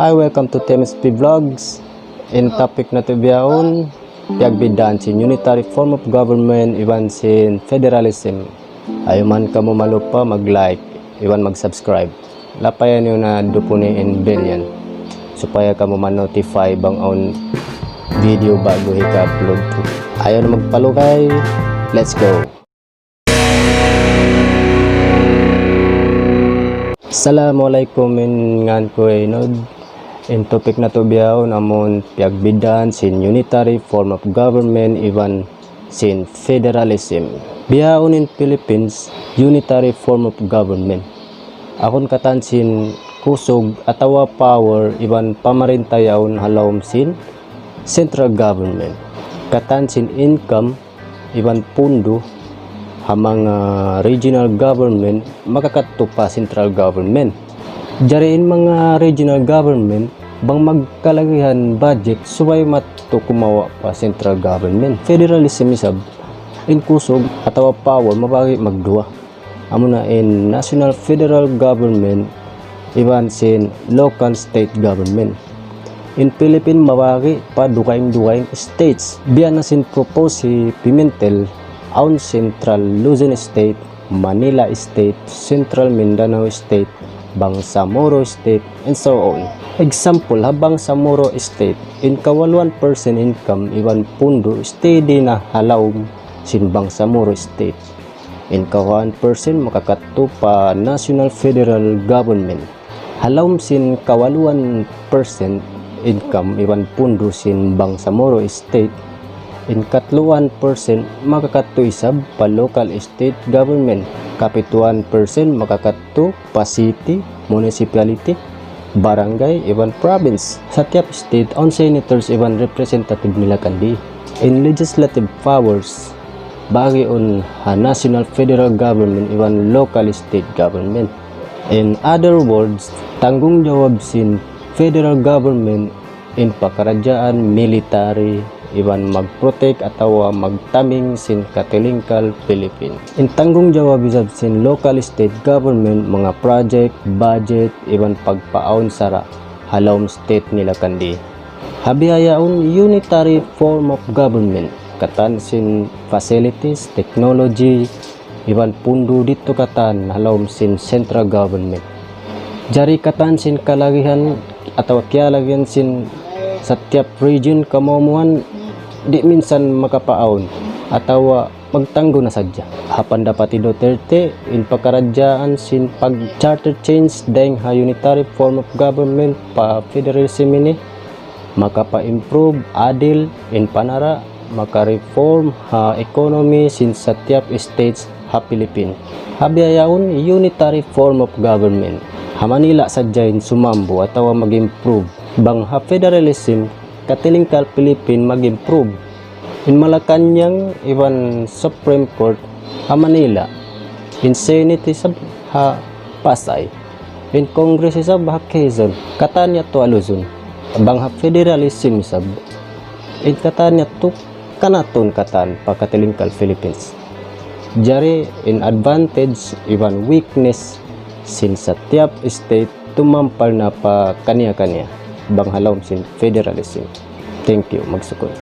Hi, welcome to TMSP Vlogs. In topic na to biyaon, piagbidan sin unitary form of government iwan sin federalism. Ayaw man ka mo malupa, mag-like, iwan mag-subscribe. Lapayan nyo na dupuni in billion. Supaya ka mo man-notify bang on video bago ika-upload to. Ayaw na magpalukay, let's go! Assalamualaikum ngan ko inod. In topic na to biyahon amon piagbidan sin unitary form of government iwan sin federalism. Biyahon in Philippines, unitary form of government. Akon katan sin kusog atawa power iwan pamarintayaon halawom sin central government. Katan sin income iwan pundo hamang regional government makakadto pa central government. Jariin mga regional government bang magkalagihan budget suway matto kumawa pa central government. Federalism isab in kusog atawa power mabagi magduwa. Amo na in national federal government iban sin local state government. In Philippines mabagi pa dukaing states. Biyan na sin propose si Pimentel aun Central Luzon State, Manila State, Central Mindanao State, Bangsamoro State, and so on. Example, Bangsamoro State, in kawaluan % income, iwan pundo, steady na halawom sin Bangsamoro State. In kawaluan % makakadto pa National Federal Government. Halawom sin kawaluan % income, iwan pundo sin Bangsamoro State. In katluan % makakadto isab pa local state government. Kapituan % makakadto pa city, municipality, barangay, iban province. Sa tiap state, on senators iban representative nila kandi. In legislative powers, bagi on national federal government iban local state government. In other words, tanggung jawab sin federal government in pakarajaan, military, iban mag-protect atawa magtaming sin katilingkal Philippines. In tanggung jawab isab sin local state government mga project, budget, iban pagpaon sara halawom state nila kandi. Habihayaon unitary form of government katan sin facilities, technology, iban pundo dito katan halawom sin central government. Jari katan sin kalagihan atawa kialagihan sin sa tiap region kamuamuan di minsan makapaon atawa magtanggo na sadya. Hapan dapat Duterte in pagkaradyaan sin pag-charter change dahing ha unitary form of government pa federalism ini makapa-improve adil in panara maka-reform ha economy sin sa tiap states ha Philippines. Habihayaon unitary form of government. Ha Manila sadyain sumambo atawa mag-improve bang ha federalism katilingkal Philippines mag-improve. In Malacanang iban Supreme Court ha Manila. In Senate isab ha Pasay. In Congress isab ha Quezon. Katanya to Luzon. Bang ha federalism isab in katanya to kanaton katan pa katilingkal Philippines. Jari in advantage iban weakness sin sa tiap state tumampal na pa kanya-kanya bang halawom sin federalism. Thank you, magsukod.